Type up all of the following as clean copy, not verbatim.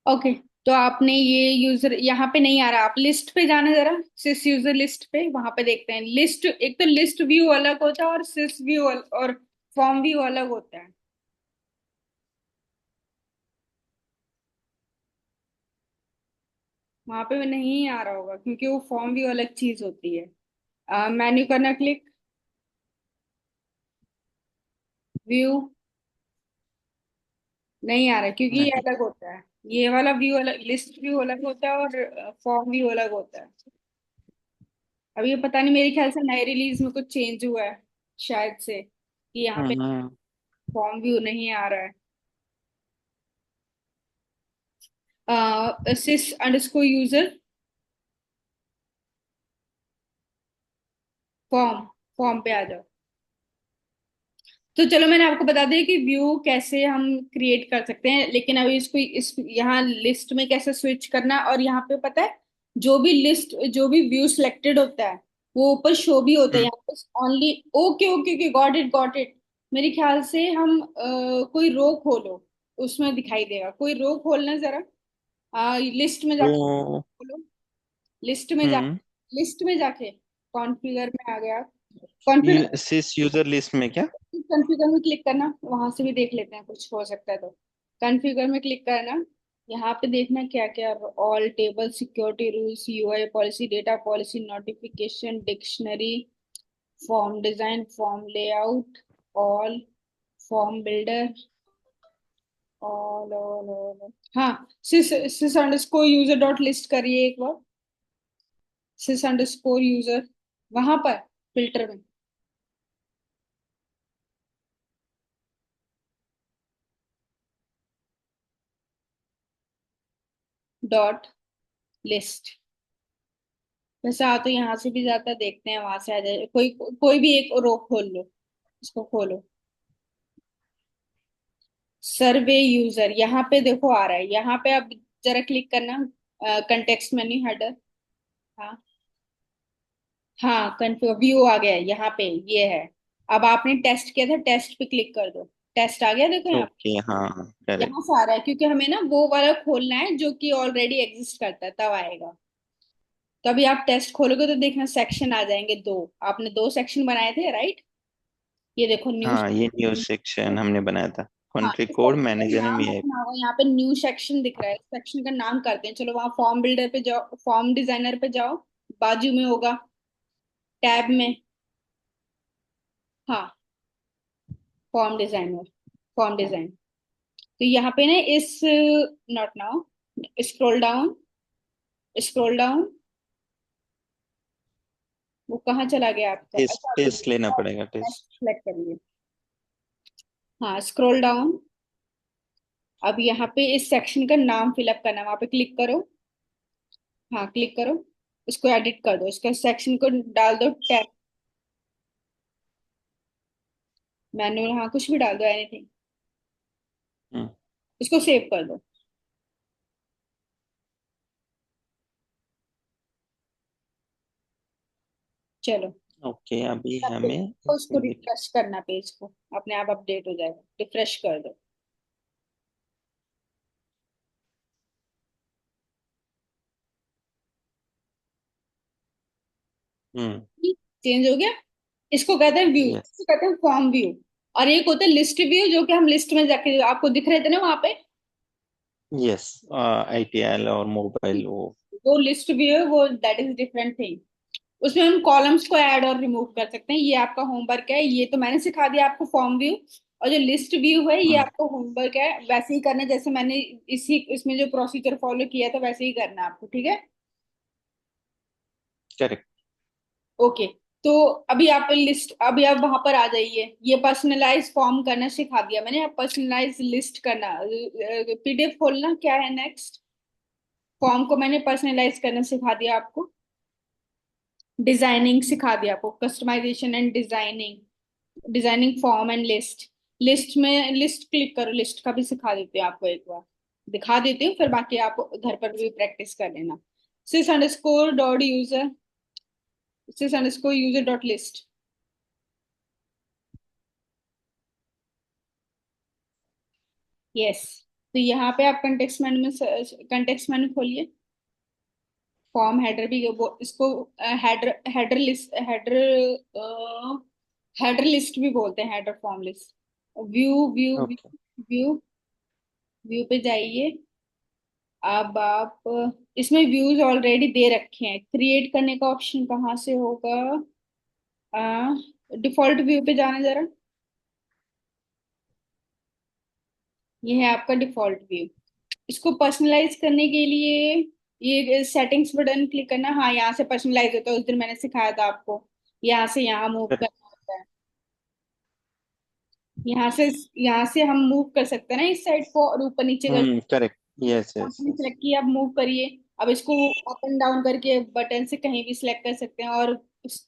Okay. तो आपने ये यूजर यहाँ पे नहीं आ रहा, आप लिस्ट पे जाना जरा, सिस यूजर लिस्ट पे, वहां पे देखते हैं लिस्ट। एक तो लिस्ट व्यू अलग होता है और सिस व्यू और फॉर्म व्यू अलग होता है। वहां पे भी नहीं आ रहा होगा क्योंकि वो फॉर्म व्यू अलग चीज होती है। मेन्यू करना क्लिक, व्यू नहीं आ रहा है क्योंकि ये नहीं। अलग होता है। ये वाला व्यू अलग, लिस्ट व्यू अलग होता है और फॉर्म व्यू अलग होता है। अभी ये पता नहीं, मेरे ख्याल से नए रिलीज में कुछ चेंज हुआ है शायद से, कि यहाँ पे हम्म। फॉर्म व्यू नहीं आ रहा है। सिस अंडरस्कोर यूजर फॉर्म, फॉर्म पे आ जाओ। तो चलो मैंने आपको बता दिया कि व्यू कैसे हम क्रिएट कर सकते हैं, लेकिन अभी इसको इस यहाँ लिस्ट में कैसे स्विच करना, और यहाँ पे पता है जो भी लिस्ट, जो भी व्यू सिलेक्टेड होता है वो ऊपर शो भी होता है हम्म। यहाँ पे only. Okay okay okay, got it got it. मेरे ख्याल से हम कोई रो खोलो, उसमें दिखाई देगा। कोई रो खोलना जरा, लिस्ट में जाके तो खोलो। लिस्ट में जा, हम्म। लिस्ट में जाके कॉन्फ़िगर में आ गया। कॉन्फ़िगर, सिस यूजर लिस्ट में क्या? कॉन्फ़िगर में क्लिक करना, वहां से भी देख लेते हैं कुछ हो सकता है तो। कॉन्फ़िगर में क्लिक करना, यहाँ पे देखना क्या क्या, all table, security rules, UI policy, data policy, notification, dictionary, form design, form layout, all, form builder, all. हाँ, सिस सिस अंडरस्कोर यूजर डॉट लिस्ट करिए एक बार। सिस अंडरस्कोर यूजर, वहां पर फिल्टर में डॉट लिस्ट। वैसे आ तो यहाँ से भी जाता है, देखते हैं वहां से आ जाए। कोई कोई भी एक रो खोल लो, इसको खोलो। सर्वे यूजर, यहाँ पे देखो आ रहा है, यहाँ पे अब जरा क्लिक करना, कंटेक्स्ट मेन्यू हेडर। हाँ हाँ, कन्फर्म व्यू आ गया है यहाँ पे, ये है। अब आपने टेस्ट किया था, टेस्ट पे क्लिक कर दो। टेस्ट आ गया, देखो यहाँ पे। ओके, हाँ यहाँ करेक्ट। से आ रहा है क्योंकि हमें ना वो वाला खोलना है जो कि ऑलरेडी एग्जिस्ट करता है, तब आएगा। तो अभी आप टेस्ट खोलोगे तो देखना सेक्शन आ जाएंगे दो। आपने दो सेक्शन बनाए थे, राइट? ये देखो न्यू। हाँ, ये न्यूज़ सेक्शन हमने बनाया था। हाँ, कंट्री इस कोड सेक्शन का मैनेजर नाम में। रखना होगा, यहाँ पे न्यू सेक्शन दिख रहा है, सेक्शन का नाम करते हैं। चलो वहाँ फॉर्म बिल्डर पे जाओ, फॉर्म डिजाइनर पे जाओ, बाजू में होगा टैब में। हाँ, फॉर्म डिजाइनर, फॉर्म डिजाइन। तो यहाँ पे ना इस, not now, scroll down, scroll down. वो कहाँ चला गया आपका? टेस्ट अच्छा, टेस्ट लेना पड़ेगा, टेस्ट। सेलेक्ट करिए। हाँ, स्क्रॉल डाउन। अब यहाँ पे इस सेक्शन का नाम फिलअप करना है, वहां पे क्लिक करो। हाँ, क्लिक करो, इसको एडिट कर दो, इसका सेक्शन को डाल दो टैग, मैनुअल, हाँ कुछ भी डाल दो, एनीथिंग। हम्म। इसको सेव कर दो। चलो, ओके, अभी अपडेट, हमें उसको रिफ्रेश करना, पेज को अपने आप अपडेट हो जाएगा, रिफ्रेश कर दो। हम्म। चेंज हो गया। इसको कहते हैं व्यू, यस। इसको कहते हैं फॉर्म व्यू। और एक होता है लिस्ट व्यू, जो कि हम लिस्ट में जाके आपको दिख रहे थे ना वहां पे। यस, आईटीएल और मोबाइल वो। वो लिस्ट व्यू है, वो दैट इज डिफरेंट थिंग। उसमें हम कॉलम्स को ऐड और रिमूव कर सकते हैं। ये आपका होमवर्क है, ये तो मैंने सिखा दिया आपको फॉर्म व्यू। और जो लिस्ट व्यू है, ये हम्म। आपको होमवर्क है, वैसे ही करना जैसे मैंने इसी इसमें जो प्रोसीजर फॉलो किया था, वैसे ही करना है आपको, ठीक है? करेक्ट। ओके। तो अभी आप लिस्ट, अभी आप वहां पर आ जाइए। ये पर्सनलाइज फॉर्म करना सिखा दिया मैंने, अब पर्सनलाइज लिस्ट करना, पीडीएफ खोलना, क्या है नेक्स्ट। फॉर्म को मैंने पर्सनलाइज करना सिखा दिया आपको। डिजाइनिंग सिखा दिया आपको, customisation and designing, designing form and list. List में, लिस्ट क्लिक करो, लिस्ट का भी सिखा देती हूँ आपको एक बार, दिखा देती हूँ, फिर बाकी आप घर पर भी प्रैक्टिस कर लेना। Sys underscore dot user, sys underscore user dot list. Yes, तो यहाँ पे आप कंटेक्स्ट मेनू खोलिए। फॉर्म हेडर भी वो इसको header header list header list भी बोलते हैं, header form list. View view okay. View view पे जाइए। अब आप इसमें व्यूज ऑलरेडी दे रखे हैं, क्रिएट करने का ऑप्शन कहाँ से होगा? डिफॉल्ट व्यू पे जाना जरा। ये है आपका डिफॉल्ट व्यू। इसको पर्सनलाइज करने के लिए ये सेटिंग्स बटन क्लिक करना। हाँ, यहाँ से पर्सनलाइज होता है, उस दिन मैंने सिखाया था आपको। यहाँ से यहाँ मूव करेक्ट। करना होता है। यहाँ से यहाँ से हम मूव कर सकते हैं ना इस साइड को, और ऊपर नीचे कर करेक्ट। यस यस आपने यस। सेलेक्ट किया, अब मूव करिए। अब इसको अप एंड डाउन करके बटन से कहीं भी सिलेक्ट कर सकते हैं, और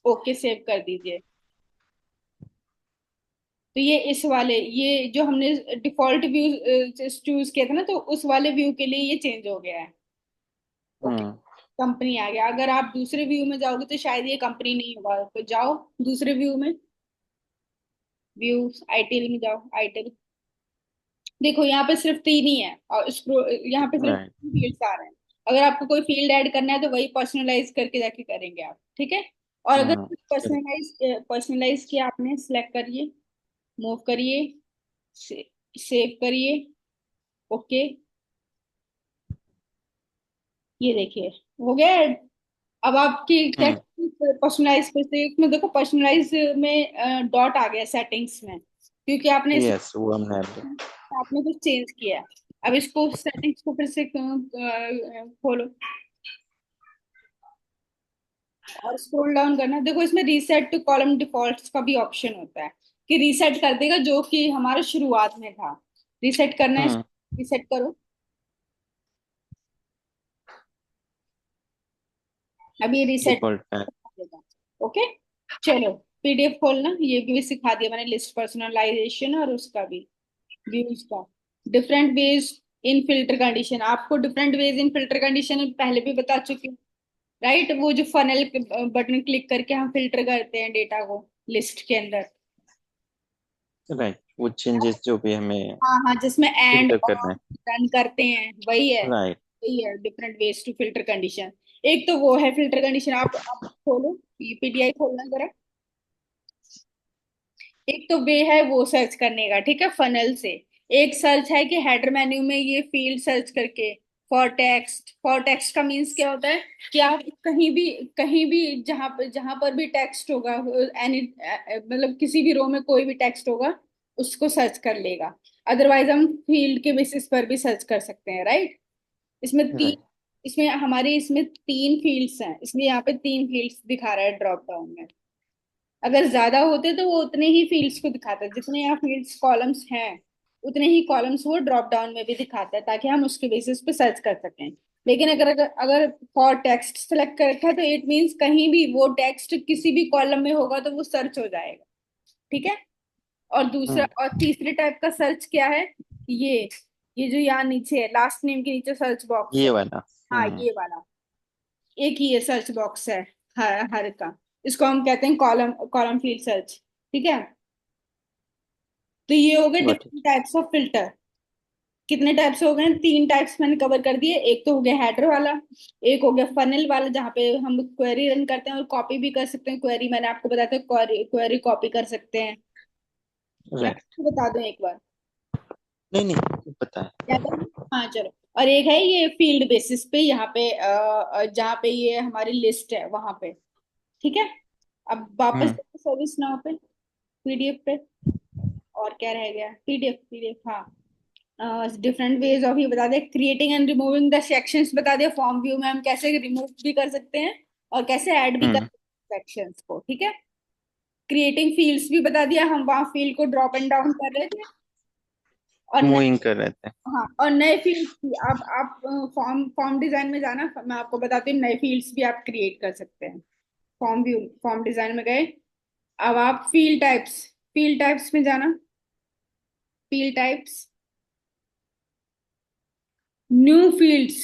ओके सेव कर दीजिए। तो ये इस वाले, ये जो हमने डिफॉल्ट व्यू चूज किया था ना, तो उस वाले व्यू के लिए ये चेंज हो गया है। ओके, हम्म। कंपनी आ गया। अगर आप दूसरे व्यू में जाओगे तो शायद ये कंपनी नहीं होगा, तो जाओ दूसरे व्यू में। व्यू आईटीएल में जाओ, आईटीएल। देखो यहाँ पे सिर्फ तीन ही है, और यहाँ पे सिर्फ राइट। फील्ड्स आ रहे हैं। अगर आपको कोई फील्ड ऐड करना है तो वही पर्सनलाइज करके जाके करेंगे आप, ठीक है। और अगर करेक्ट। पर्सनलाइज किया आपने, सिलेक्ट करिए, मूव करिए, से, सेव करिए, ओके। ये देखिए, हो गया add। अब आपकी क्या, हम्म। पर्सनलाइज पे से इसमें देखो, पर्सनलाइज में डॉट आ गया सेटिंग्स में, क्योंकि यस, वो हमने add आपने कुछ चेंज किया है। अब इसको सेटिंग्स को फिर से खोलो और स्क्रॉल डाउन करना। देखो इसमें रीसेट टू कॉलम डिफॉल्ट्स का भी ऑप्शन होता है, कि रीसेट कर देगा जो कि हमारा शुरुआत में था। रीसेट करना है, हम्म। रीसेट करो। अब ये रीसेट डिफॉल्ट पैक। देगा। ओके, चलो पीडीएफ खोलना, ये भी सिखा दिया मैंने, लिस्ट पर्सनलाइजेशन और उसका भी, व्यूज का। Different ways in filter condition, आपको different ways in filter condition पहले भी बता चुकी हूँ, राइट। वो जो फनल बटन क्लिक करके हम फिल्टर करते हैं डेटा को लिस्ट के अंदर। राइट, वो चेंजेस जो भी हमें हाँ हाँ, जिसमें एंड फिल्टर और करना है। रन करते हैं, वही है। राइट। वही है different ways to filter condition. एक तो वो है फिल्टर कंडीशन, आप खोलो, ये पीडीआई खोलना जरा। एक तो वे है वो सर्च करने का, ठीक है, फनल से। एक सर्च है कि हेडर मेन्यू में ये फील्ड सर्च करके, फॉर टेक्स्ट का मीन्स क्या होता है? कि आप कहीं भी जहां पर भी टेक्स्ट होगा, एनी मतलब किसी भी रो में कोई भी टेक्स्ट होगा, उसको सर्च कर लेगा। अदरवाइज हम फील्ड के बेसिस पर भी सर्च कर सकते हैं, राइट। इसमें तीन राइट। इसमें तीन फील्ड्स हैं, इसलिए यहाँ पे तीन फील्ड्स दिखा रहा है ड्रॉप डाउन में। अगर ज्यादा होते तो वो उतने ही फील्ड्स को दिखाता है, जितने यहाँ फील्ड्स कॉलम्स हैं उतने ही कॉलम्स वो ड्रॉप डाउन में भी दिखाता है, ताकि हम उसके बेसिस पे सर्च कर सकें। लेकिन अगर अगर अगर फॉर टेक्स्ट सेलेक्ट कर रखा है, तो इट मीन्स कहीं भी वो टेक्स्ट किसी भी कॉलम में होगा तो वो सर्च हो जाएगा, ठीक है। और दूसरा हम्म। और तीसरे टाइप का सर्च क्या है? ये ये जो यहाँ नीचे है, लास्ट नेम के नीचे सर्च बॉक्स ये है। वाला। हाँ, ये वाला। एक ही ये सर्च बॉक्स है हर का। इसको हम कहते हैं कॉलम कॉलम फील्ड सर्च, ठीक है। तो ये हो गए got different it. Types of filter. कितने टाइप्स हो गए? तीन टाइप्स मैंने कवर कर दिए। एक तो हो गया हेडर वाला, एक हो गया फनल वाला जहाँ पे हम क्वेरी रन करते हैं और कॉपी भी कर सकते हैं क्वेरी। मैंने आपको बताया था क्वेरी क्वेरी कॉपी कर सकते हैं, या राइट। बता दूं एक बार? नहीं नहीं, पता है। याद है? हाँ चलो। और एक है ये फील्ड बेसिस पे, यहाँ पे जहाँ पे ये हमारी लिस्ट है वहां पे, ठीक है। अब वापस हम्म। सर्विस नाउ पे, पीडीएफ पे। और क्या रह गया? पीडीएफ, पीडीएफ, हाँ। डिफरेंट वेज ऑफ, ये बता दे, creating and removing the sections बता दिया। फॉर्म व्यू में हम कैसे रिमूव भी कर सकते हैं और कैसे ऐड भी कर हम्म। सकते हैं सेक्शंस को, ठीक है। क्रिएटिंग फील्ड्स भी बता दिया, हम वहाँ फील्ड को ड्रॉप एंड डाउन कर रहे थे। और मूविंग कर रहे थे। हाँ, और नए फील्ड्स भी आप फॉर्म फॉर्म डिजाइन में जाना, मैं आपको बताती हूँ, नए फील्ड्स भी आप क्रिएट कर सकते हैं। फॉर्म व्यू, फॉर्म डिजाइन में गए। अब आप फील्ड टाइप्स में जाना। Field types, new fields.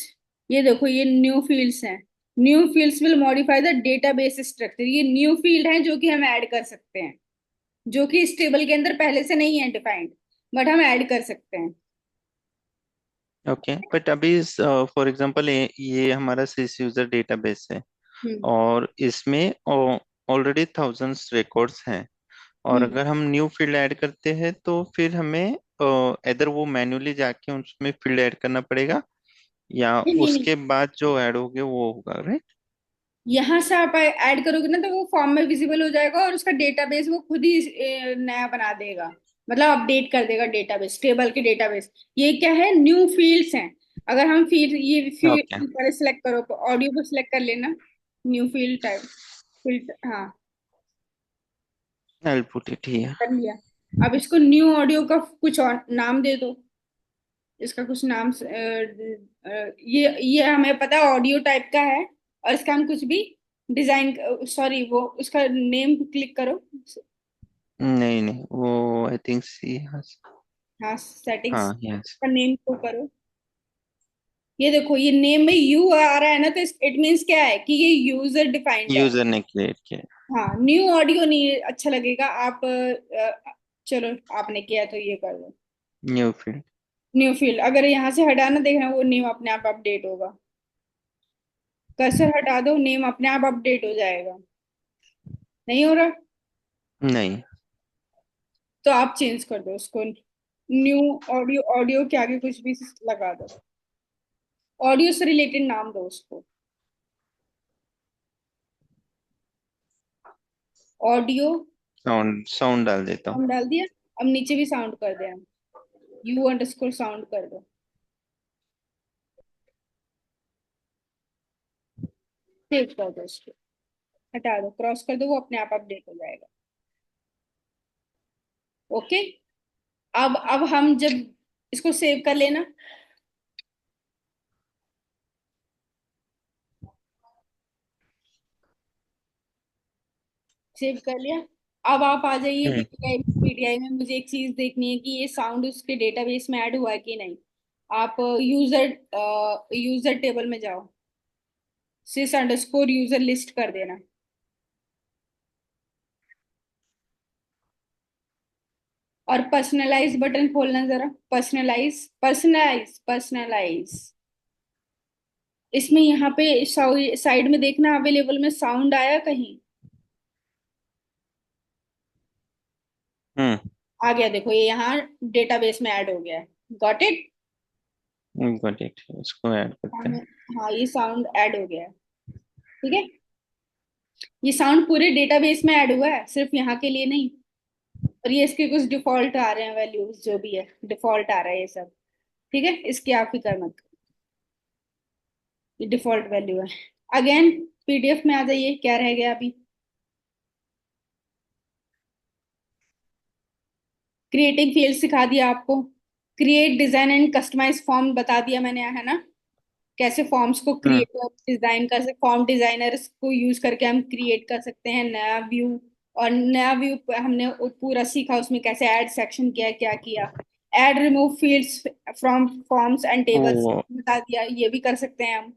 ये देखो, ये न्यू फील्ड्स हैं। New fields will modify the database structure. ये न्यू फील्ड हैं जो कि हम ऐड कर सकते हैं, जो कि इस टेबल के अंदर पहले से नहीं है डिफाइंड, बट हम ऐड कर सकते हैं। ओके, बट अभी फॉर एग्जांपल ये हमारा सिस यूजर डेटाबेस है, हम्म। और इसमें ऑलरेडी थाउजेंड्स रिकॉर्ड्स हैं, और हम्म। अगर हम न्यू फील्ड ऐड करते हैं तो फिर हमें इधर वो मैन्युअली जाके उसमें फील्ड ऐड करना पड़ेगा, या नहीं नहीं नहीं, उसके बाद जो ऐड होगे वो होगा, राइट? यहाँ से आप ऐड करोगे ना तो वो फॉर्म में विजिबल हो जाएगा, और उसका डेटाबेस वो खुद ही नया बना देगा। मतलब अपडेट कर देगा डेटाबेस, टेबल के डेटाबेस। ये क्या है, न्यू फील्ड्स हैं। अगर हम फील्ड, ये ओके, फील्ड पहले सिलेक्ट करो, ऑडियो को सिलेक्ट कर लेना, न्यू फील्ड टाइप, फील्ड, हाँ, आई पुट इट हियर। कर लिया। अब इसको न्यू ऑडियो का कुछ और नाम दे दो। इसका कुछ नाम ये हमें पता है ऑडियो टाइप का है, और इसका हम कुछ भी डिजाइन, सॉरी, वो उसका नेम क्लिक करो। नहीं नहीं, वो आई थिंक सी। हाँ, सेटिंग्स हाँ, यस। का नेम को करो। ये देखो, ये नेम में यू आ रहा है ना, तो इट मीन्स क्या है कि ये यूजर डिफाइंड है। यूजर ने क्रिएट किया। हाँ, न्यू ऑडियो नहीं अच्छा लगेगा। आप चलो, आपने किया तो ये कर दो, न्यू फील्ड। New field. अगर यहाँ से हटाना, देखना वो नेम अपने आप अपडेट होगा। कर्सर हटा दो, नेम अपने आप अपडेट हो जाएगा। नहीं हो रहा? नहीं। तो आप चेंज कर दो उसको, न्यू ऑडियो, ऑडियो के आगे कुछ भी लगा दो, ऑडियो से रिलेटेड नाम दो उसको, ऑडियो। साउंड साउंड डाल देता हूँ। साउंड डाल दिया। अब नीचे भी साउंड कर देना, यू अंडरस्कोर साउंड कर दो। सेव कर दो उसको, हटा दो, क्रॉस कर दो, वो अपने आप अपडेट हो जाएगा। ओके। अब हम जब इसको सेव कर लेना, सेव कर लिया। अब आप आ जाइए हम्म। पीडीआई। पीडीआई में मुझे एक चीज देखनी है कि ये साउंड उसके डेटाबेस में ऐड हुआ है कि नहीं। आप यूजर यूजर टेबल में जाओ, सिस अंडरस्कोर यूजर लिस्ट कर देना, और पर्सनलाइज बटन खोलना जरा। Personalise, personalise, personalise. इसमें यहाँ पे साइड में देखना, अवेलेबल में साउंड आया कहीं? हम्म। आ गया, देखो ये यहाँ डेटाबेस में ऐड हो गया है। Got it? गॉट इट, इसको ऐड करते हैं। हाँ, ये साउंड ऐड हो गया है। ठीक है, ये साउंड पूरे डेटाबेस में ऐड हुआ है, सिर्फ यहाँ के लिए नहीं। और ये इसके कुछ डिफॉल्ट आ रहे हैं, वैल्यूज जो भी है डिफॉल्ट आ रहा है ये सब। ठीक है, इसकी आप फिक्र मत करो, ये डिफॉल्ट वैल्यू है। अगेन पीडीएफ में आ जाइए, क्या रह गया अभी? क्रिएटिंग फील्ड सिखा दिया आपको। Create, design and customise form बता दिया मैंने, है ना? कैसे फॉर्म्स को हम्म। क्रिएट और डिजाइन कर सकते, फॉर्म डिजाइनर्स को यूज करके हम क्रिएट कर सकते हैं नया व्यू। और नया व्यू हमने पूरा सीखा, उसमें कैसे ऐड सेक्शन किया, क्या किया। Add remove fields from forms and tables वो बता दिया, ये भी कर सकते हैं हम।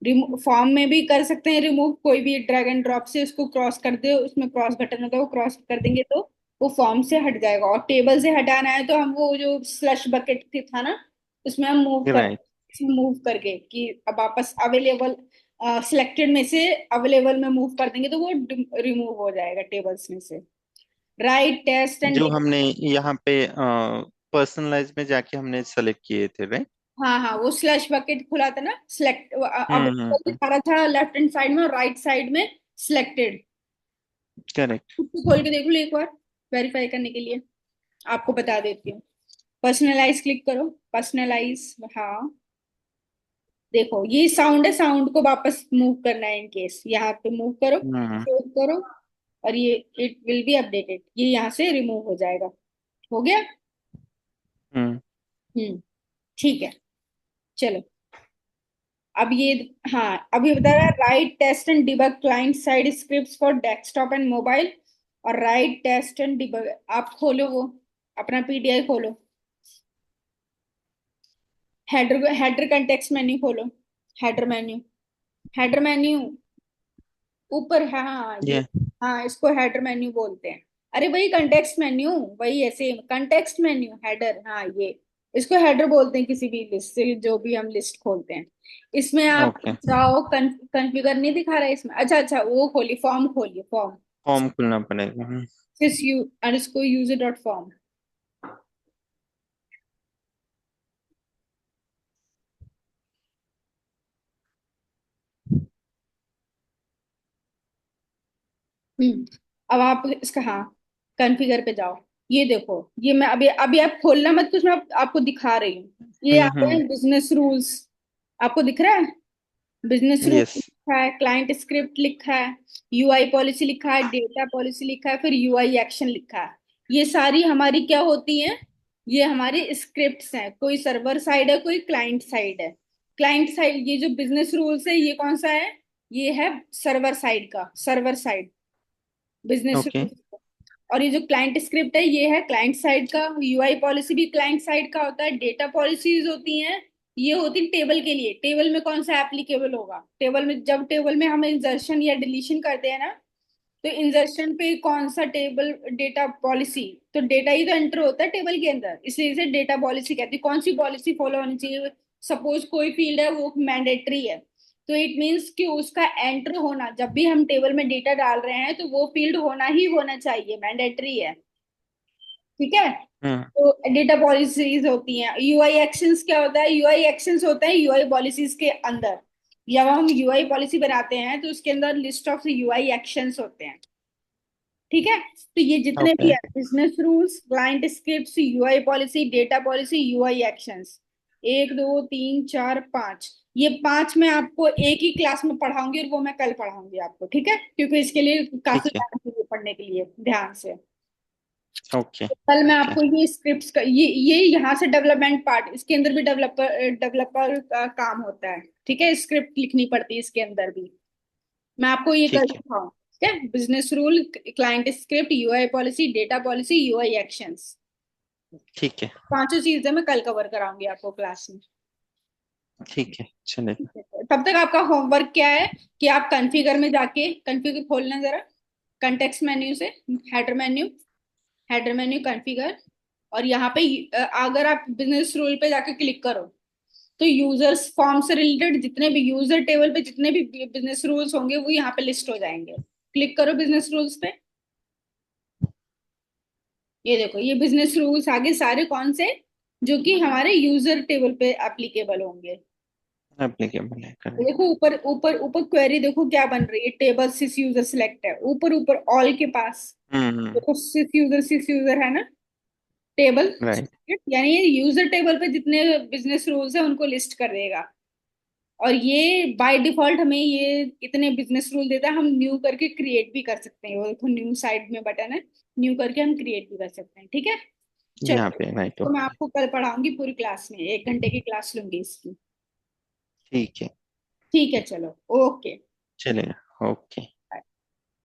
रिमूव फॉर्म में भी कर सकते हैं रिमूव, कोई भी ड्रैग एंड ड्रॉप से उसको क्रॉस कर दे, उसमें क्रॉस बटन होता है, वो क्रॉस कर देंगे तो वो फॉर्म से हट जाएगा। और टेबल से हटाना है तो हम वो जो स्लश बकेट था ना, उसमें हम राइट। मूव करके कि अब वापस अवेलेबल, सिलेक्टेड में से अवेलेबल में मूव कर देंगे तो वो रिमूव हो जाएगा टेबल्स में से। राइट, टेस्ट एंड, जो हमने यहाँ पे पर्सनलाइज में जाके हमने सेलेक्ट किए थे, राइट? हाँ हाँ, वो स्लैश बकेट खुला था ना, सिलेक्ट अवेलेबल हम्म। दिखा रहा था लेफ्ट हैंड साइड में, और राइट साइड में सिलेक्टेड। करेक्ट। उसको खोल के देख लो एक बार, वेरीफाई करने के लिए। आपको बता देती हूँ। पर्सनलाइज क्लिक करो, पर्सनलाइज, हाँ। देखो ये साउंड है, साउंड को वापस मूव करना है, इन केस यहाँ पे मूव करो, हम्म। सेव करो, और ये इट विल बी अपडेटेड, ये यहाँ से रिमूव हो जाएगा। हो गया? हम्म। हम्म। ठीक है, चलो। अब ये, हाँ, अब ये बता रहा है right test and debug client side scripts for desktop and mobile. और राइट टेस्ट एंड डिबग, आप खोलो वो, अपना पीडीआई खोलो, हेडर, हेडर कंटेक्स्ट मेन्यू खोलो, हेडर मेन्यू, हेडर मेन्यू ऊपर है, हाँ ये, ये। हाँ इसको हेडर मेन्यू बोलते हैं। अरे वही कंटेक्स्ट मेन्यू, वही ऐसे कंटेक्स्ट मेन्यू हेडर, हाँ ये। इसको हेडर बोलते हैं किसी भी लिस्ट से, जो भी हम लिस्ट खोलते हैं। इसमें आप ओके। जाओ, कॉन्फ़िगर नहीं दिखा रहा है इसमें? अच्छा अच्छा, वो खोलिए, फॉर्म खोलिए, फॉर्म। फॉर्म खुलना पड़ेगा। सिस यू और इसको यूजर डॉट फॉर्म। अब आप इसका, हाँ, कॉन्फ़िगर पे जाओ। ये देखो, ये मैं अभी अभी, आप खोलना मत कुछ, मैं आपको दिखा रही हूँ। ये आ गए हम्म। हैं बिजनेस रूल्स। आपको दिख रहा है? Business rule yes. लिखा है, क्लाइंट स्क्रिप्ट लिखा है, यूआई पॉलिसी लिखा है, डेटा पॉलिसी लिखा है, फिर यूआई एक्शन लिखा है। ये सारी हमारी क्या होती हैं? ये हमारी स्क्रिप्ट्स हैं। कोई सर्वर साइड है, कोई क्लाइंट साइड है। क्लाइंट साइड, ये जो बिजनेस रूल्स है, ये कौन सा है? ये है सर्वर साइड का, server side business okay. Rules. और ये जो क्लाइंट स्क्रिप्ट है, ये है क्लाइंट साइड का। यूआई पॉलिसी भी क्लाइंट साइड का होता है। डेटा पॉलिसीज होती हैं, ये होती है टेबल के लिए। टेबल में कौन सा एप्लीकेबल होगा? टेबल में, जब टेबल में हम इंसर्शन या डिलीशन करते हैं ना, तो इंसर्शन पे कौन सा टेबल, डेटा पॉलिसी, तो डेटा ही तो एंटर होता है टेबल के अंदर, इसलिए इसे डेटा पॉलिसी कहती है। कौन सी पॉलिसी फॉलो होनी चाहिए? सपोज कोई फील्ड है वो मैंडेटरी है, तो इट मीन्स कि उसका एंटर होना, जब भी हम टेबल में डेटा डाल रहे हैं तो वो फील्ड होना ही होना चाहिए, मैंडेटरी है। ठीक है? हम्म। तो डेटा पॉलिसीज होती हैं। यूआई एक्शंस क्या होता है? यूआई एक्शंस होता है यूआई पॉलिसीज के अंदर। जब हम यूआई पॉलिसी बनाते हैं तो उसके अंदर लिस्ट ऑफ यूआई एक्शंस होते हैं। ठीक है? तो ये जितने भी ओके। है, business rules, client scripts, UI policy, data policy, UI actions, एक दो तीन चार पांच, ये पांच मैं आपको एक ही क्लास में पढ़ाऊंगी, और वो मैं कल पढ़ाऊंगी आपको। ठीक है? क्योंकि इसके लिए काफी ठीक है। टाइम चाहिए पढ़ने के लिए ध्यान से। ओके। तो कल मैं ओके। आपको ये स्क्रिप्ट्स का, ये यहाँ से डेवलपमेंट पार्ट, इसके अंदर भी डेवलपर डेवलपर का काम होता है। ठीक है? स्क्रिप्ट लिखनी पड़ती है इसके अंदर भी। मैं आपको ये कर ठीक है। दिखाऊँ। ठीक है? Business rule, client script, UI policy, data policy, UI actions, ठीक है। पांचों चीजें मैं कल कवर कराऊंगी आपको क्लास में। ठीक है, चलेगा। तब तक आपका होमवर्क क्या है? कि आप कॉन्फ़िगर में जाके, कॉन्फ़िगर खोलना जरा, कंटेक्स्ट मेन्यू से, header menu, header menu configure. और यहाँ पे अगर आप बिजनेस रूल पे जाके क्लिक करो, तो यूजर्स फॉर्म से रिलेटेड जितने भी यूजर टेबल पे जितने भी बिजनेस रूल्स होंगे वो यहाँ पे लिस्ट हो जाएंगे। क्लिक करो बिजनेस रूल्स पे। ये देखो, ये बिजनेस रूल्स आगे सारे कौन से, जो कि हमारे यूजर टेबल पे एप्लीकेबल होंगे। एप्लीकेबल है, देखो करेक्ट। ऊपर ऊपर ऊपर क्वेरी देखो क्या बन रही है, टेबल सिस यूजर सिलेक्ट है, ऊपर ऊपर ऑल के पास। हम्म। देखो सिस यूजर है ना, टेबल। राइट। यानी ये यूजर टेबल पे जितने बिजनेस रूल्स है उनको लिस्ट कर देगा। और ये बाय डिफॉल्ट हमें ये इतने बिजनेस रूल देता है। हम न्यू करके क्रिएट भी कर सकते हैं, वो देखो न्यू साइड में बटन है, न्यू करके हम क्रिएट भी कर सकते हैं। ठीक है? यहाँ चलो, पे राइट, तो मैं ओके। आपको कल पढ़ाऊंगी पूरी क्लास में, 1 घंटे की क्लास लूंगी इसकी। ठीक है। ठीक है, चलो, ओके। चलेगा। ओके।